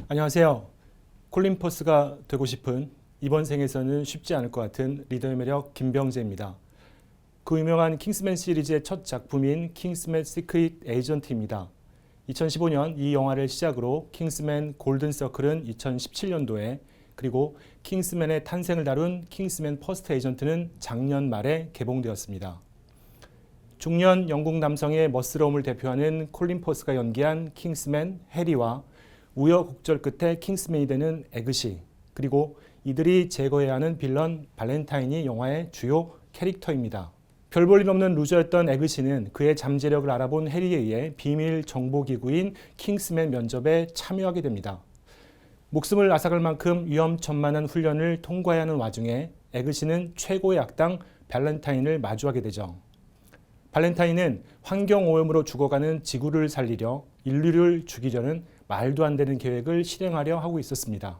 안녕하세요. 콜린 퍼스가 되고 싶은 이번 생에서는 쉽지 않을 것 같은 리더의 매력 김병재입니다. 그 유명한 킹스맨 시리즈의 첫 작품인 킹스맨 시크릿 에이전트입니다. 2015년 이 영화를 시작으로 킹스맨 골든 서클은 2017년도에 그리고 킹스맨의 탄생을 다룬 킹스맨 퍼스트 에이전트는 작년 말에 개봉되었습니다. 중년 영국 남성의 멋스러움을 대표하는 콜린 퍼스가 연기한 킹스맨 해리와 우여곡절 끝에 킹스맨이 되는 에그시, 그리고 이들이 제거해야 하는 빌런 발렌타인이 영화의 주요 캐릭터입니다. 별 볼 일 없는 루저였던 에그시는 그의 잠재력을 알아본 해리에 의해 비밀 정보기구인 킹스맨 면접에 참여하게 됩니다. 목숨을 앗아갈 만큼 위험천만한 훈련을 통과해야 하는 와중에 에그시는 최고의 악당 발렌타인을 마주하게 되죠. 발렌타인은 환경오염으로 죽어가는 지구를 살리려 인류를 죽이려는 말도 안 되는 계획을 실행하려 하고 있었습니다.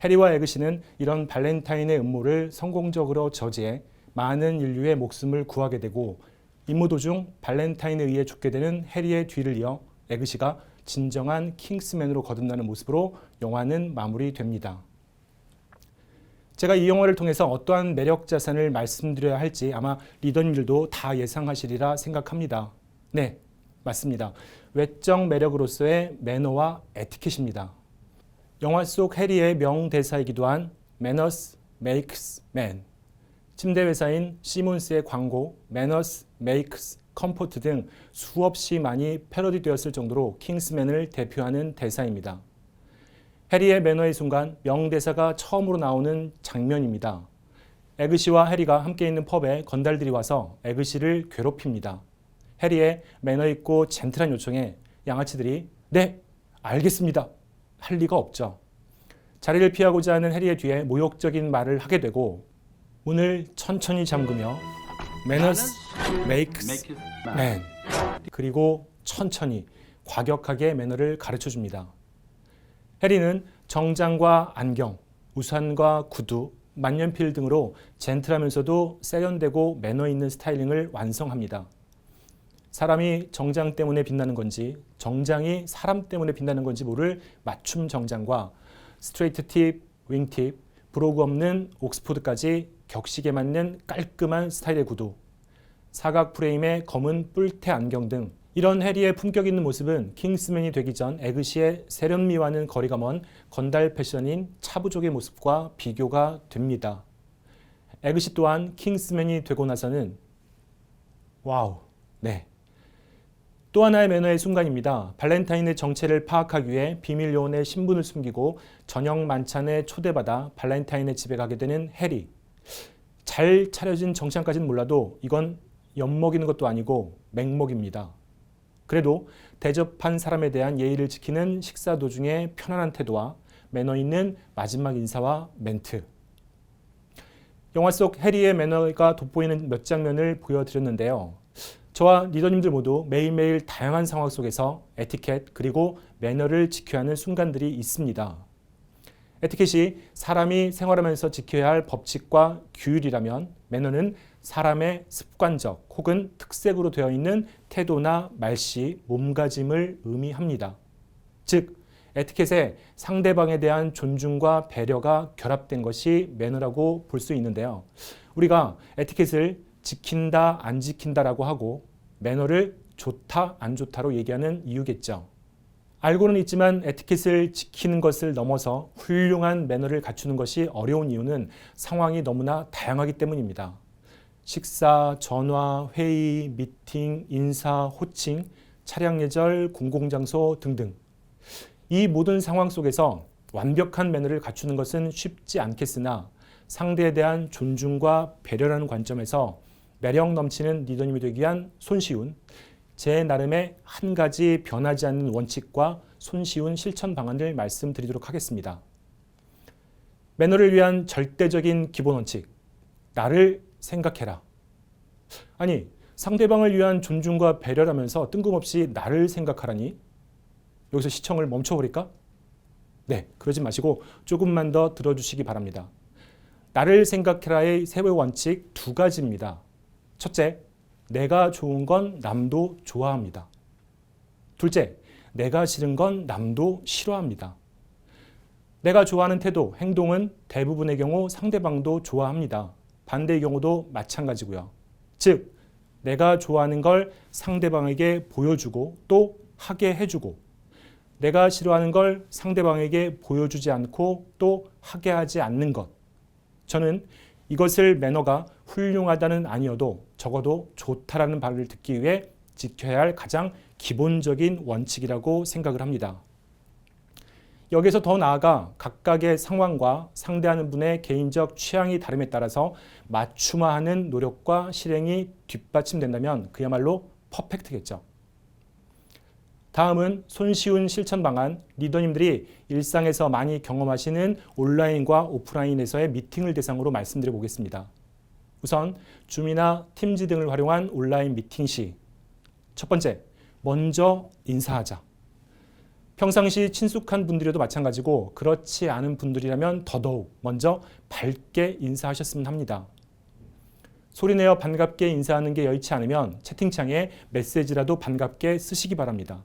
해리와 에그시는 이런 발렌타인의 음모를 성공적으로 저지해 많은 인류의 목숨을 구하게 되고 임무 도중 발렌타인에 의해 죽게 되는 해리의 뒤를 이어 에그시가 진정한 킹스맨으로 거듭나는 모습으로 영화는 마무리됩니다. 제가 이 영화를 통해서 어떠한 매력 자산을 말씀드려야 할지 아마 리더님들도 다 예상하시리라 생각합니다. 네, 맞습니다. 외적 매력으로서의 매너와 에티켓입니다. 영화 속 해리의 명대사이기도 한 Manners makes man, 침대 회사인 시몬스의 광고 Manners makes comfort 등 수없이 많이 패러디되었을 정도로 킹스맨을 대표하는 대사입니다. 해리의 매너의 순간 명대사가 처음으로 나오는 장면입니다. 에그시와 해리가 함께 있는 펍에 건달들이 와서 에그시를 괴롭힙니다. 해리의 매너 있고 젠틀한 요청에 양아치들이 네, 알겠습니다 할 리가 없죠. 자리를 피하고자 하는 해리의 뒤에 모욕적인 말을 하게 되고 문을 천천히 잠그며 Manners makes man, 그리고 천천히 과격하게 매너를 가르쳐줍니다. 해리는 정장과 안경, 우산과 구두, 만년필 등으로 젠틀하면서도 세련되고 매너 있는 스타일링을 완성합니다. 사람이 정장 때문에 빛나는 건지 정장이 사람 때문에 빛나는 건지 모를 맞춤 정장과 스트레이트 팁, 윙 팁, 브로그 없는 옥스포드까지 격식에 맞는 깔끔한 스타일의 구두, 사각 프레임의 검은 뿔테 안경 등 이런 해리의 품격 있는 모습은 킹스맨이 되기 전 에그시의 세련미와는 거리가 먼 건달 패션인 차부족의 모습과 비교가 됩니다. 에그시 또한 킹스맨이 되고 나서는 와우, 네. 또 하나의 매너의 순간입니다. 발렌타인의 정체를 파악하기 위해 비밀 요원의 신분을 숨기고 저녁 만찬에 초대받아 발렌타인의 집에 가게 되는 해리. 잘 차려진 정장까지는 몰라도 이건 엿먹이는 것도 아니고 맹먹입니다. 그래도 대접한 사람에 대한 예의를 지키는 식사 도중의 편안한 태도와 매너 있는 마지막 인사와 멘트. 영화 속 해리의 매너가 돋보이는 몇 장면을 보여드렸는데요. 저와 리더님들 모두 매일매일 다양한 상황 속에서 에티켓 그리고 매너를 지켜야 하는 순간들이 있습니다. 에티켓이 사람이 생활하면서 지켜야 할 법칙과 규율이라면 매너는 사람의 습관적 혹은 특색으로 되어 있는 태도나 말씨, 몸가짐을 의미합니다. 즉, 에티켓에 상대방에 대한 존중과 배려가 결합된 것이 매너라고 볼 수 있는데요. 우리가 에티켓을 지킨다, 안 지킨다라고 하고 매너를 좋다, 안 좋다로 얘기하는 이유겠죠. 알고는 있지만 에티켓을 지키는 것을 넘어서 훌륭한 매너를 갖추는 것이 어려운 이유는 상황이 너무나 다양하기 때문입니다. 식사, 전화, 회의, 미팅, 인사, 호칭, 차량 예절, 공공장소 등등. 이 모든 상황 속에서 완벽한 매너를 갖추는 것은 쉽지 않겠으나 상대에 대한 존중과 배려라는 관점에서 매력 넘치는 리더님이 되기 위한 손쉬운 제 나름의 한 가지 변하지 않는 원칙과 손쉬운 실천 방안을 말씀드리도록 하겠습니다. 매너를 위한 절대적인 기본 원칙, 나를 생각해라. 아니, 상대방을 위한 존중과 배려라면서 뜬금없이 나를 생각하라니? 여기서 시청을 멈춰버릴까? 네, 그러지 마시고 조금만 더 들어주시기 바랍니다. 나를 생각해라의 세 원칙 두 가지입니다. 첫째, 내가 좋은 건 남도 좋아합니다. 둘째, 내가 싫은 건 남도 싫어합니다. 내가 좋아하는 태도, 행동은 대부분의 경우 상대방도 좋아합니다. 반대의 경우도 마찬가지고요. 즉, 내가 좋아하는 걸 상대방에게 보여주고 또 하게 해주고, 내가 싫어하는 걸 상대방에게 보여주지 않고 또 하게 하지 않는 것. 저는 이것을 매너가 훌륭하다는 아니어도 적어도 좋다라는 말을 듣기 위해 지켜야 할 가장 기본적인 원칙이라고 생각을 합니다. 여기서 더 나아가 각각의 상황과 상대하는 분의 개인적 취향이 다름에 따라서 맞춤화하는 노력과 실행이 뒷받침된다면 그야말로 퍼펙트겠죠. 다음은 손쉬운 실천 방안, 리더님들이 일상에서 많이 경험하시는 온라인과 오프라인에서의 미팅을 대상으로 말씀드려 보겠습니다. 우선 줌이나 팀즈 등을 활용한 온라인 미팅 시 첫 번째, 먼저 인사하자. 평상시 친숙한 분들이라도 마찬가지고 그렇지 않은 분들이라면 더더욱 먼저 밝게 인사하셨으면 합니다. 소리내어 반갑게 인사하는 게 여의치 않으면 채팅창에 메시지라도 반갑게 쓰시기 바랍니다.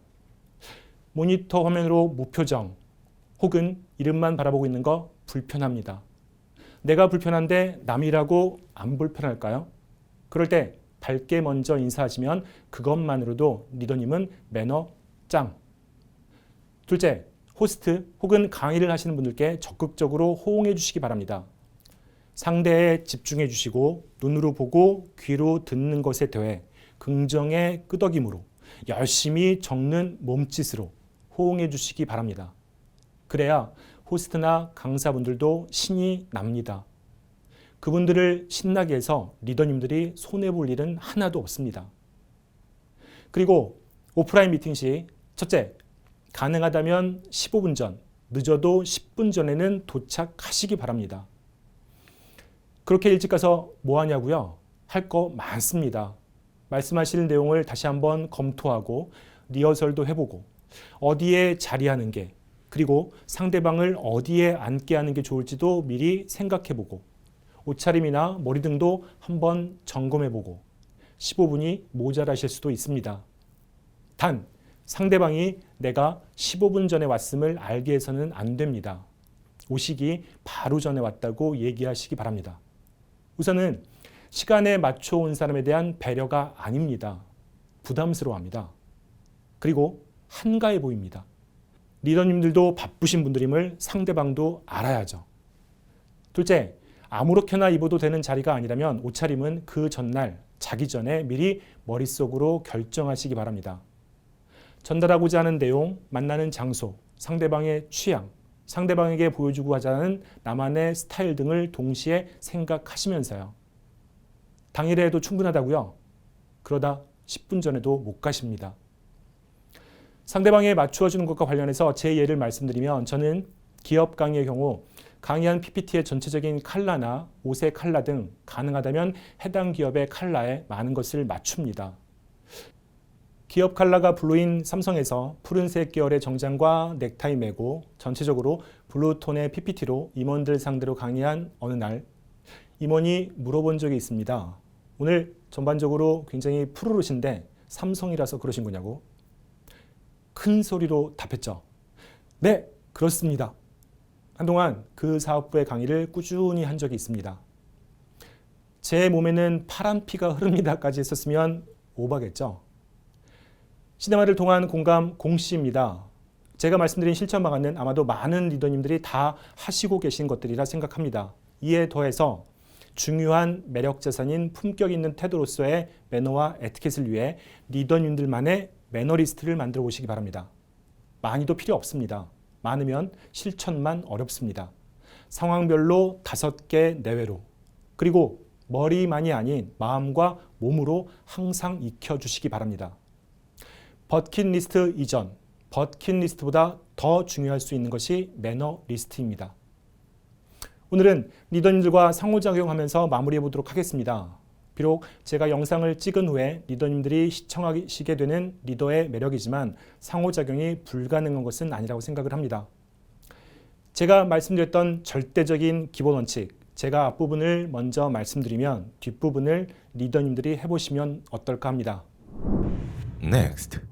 모니터 화면으로 무표정 혹은 이름만 바라보고 있는 거 불편합니다. 내가 불편한데 남이라고 안 불편할까요? 그럴 때 밝게 먼저 인사하시면 그것만으로도 리더님은 매너 짱. 둘째, 호스트 혹은 강의를 하시는 분들께 적극적으로 호응해 주시기 바랍니다. 상대에 집중해 주시고 눈으로 보고 귀로 듣는 것에 더해 긍정의 끄덕임으로 열심히 적는 몸짓으로 호응해 주시기 바랍니다. 그래야 호스트나 강사분들도 신이 납니다. 그분들을 신나게 해서 리더님들이 손해볼 일은 하나도 없습니다. 그리고 오프라인 미팅 시 첫째, 가능하다면 15분 전, 늦어도 10분 전에는 도착하시기 바랍니다. 그렇게 일찍 가서 뭐 하냐고요? 할 거 많습니다. 말씀하실 내용을 다시 한번 검토하고 리허설도 해보고 어디에 자리하는 게 그리고 상대방을 어디에 앉게 하는 게 좋을지도 미리 생각해보고 옷차림이나 머리 등도 한번 점검해보고 15분이 모자라실 수도 있습니다. 단 상대방이 내가 15분 전에 왔음을 알게 해서는 안 됩니다. 오시기 바로 전에 왔다고 얘기하시기 바랍니다. 우선은 시간에 맞춰 온 사람에 대한 배려가 아닙니다. 부담스러워합니다. 그리고 한가해 보입니다. 리더님들도 바쁘신 분들임을 상대방도 알아야죠. 둘째, 아무렇게나 입어도 되는 자리가 아니라면 옷차림은 그 전날 자기 전에 미리 머릿속으로 결정하시기 바랍니다. 전달하고자 하는 내용, 만나는 장소, 상대방의 취향, 상대방에게 보여주고 하자는 나만의 스타일 등을 동시에 생각하시면서요. 당일에 해도 충분하다고요? 그러다 10분 전에도 못 가십니다. 상대방에 맞추어 주는 것과 관련해서 제 예를 말씀드리면 저는 기업 강의의 경우 강의한 PPT의 전체적인 컬러나 옷의 컬러 등 가능하다면 해당 기업의 컬러에 많은 것을 맞춥니다. 기업 컬러가 블루인 삼성에서 푸른색 계열의 정장과 넥타이 매고 전체적으로 블루톤의 PPT로 임원들 상대로 강의한 어느 날 임원이 물어본 적이 있습니다. 오늘 전반적으로 굉장히 푸르르신데 삼성이라서 그러신 거냐고. 큰 소리로 답했죠. 네, 그렇습니다. 한동안 그 사업부의 강의를 꾸준히 한 적이 있습니다. 제 몸에는 파란 피가 흐릅니다까지 했었으면 오바겠죠. 시네마를 통한 공감 공씨입니다. 제가 말씀드린 실천 방안은 아마도 많은 리더님들이 다 하시고 계신 것들이라 생각합니다. 이에 더해서 중요한 매력 자산인 품격 있는 태도로서의 매너와 에티켓을 위해 리더님들만의 매너리스트를 만들어 보시기 바랍니다. 많이도 필요 없습니다. 많으면 실천만 어렵습니다. 상황별로 5개 내외로 그리고 머리만이 아닌 마음과 몸으로 항상 익혀주시기 바랍니다. 버킷리스트 이전, 버킷리스트보다 더 중요할 수 있는 것이 매너리스트입니다. 오늘은 리더님들과 상호작용하면서 마무리해 보도록 하겠습니다. 비록 제가 영상을 찍은 후에 리더님들이 시청하시게 되는 리더의 매력이지만 상호작용이 불가능한 것은 아니라고 생각을 합니다. 제가 말씀드렸던 절대적인 기본 원칙, 제가 앞부분을 먼저 말씀드리면 뒷부분을 리더님들이 해보시면 어떨까 합니다. Next.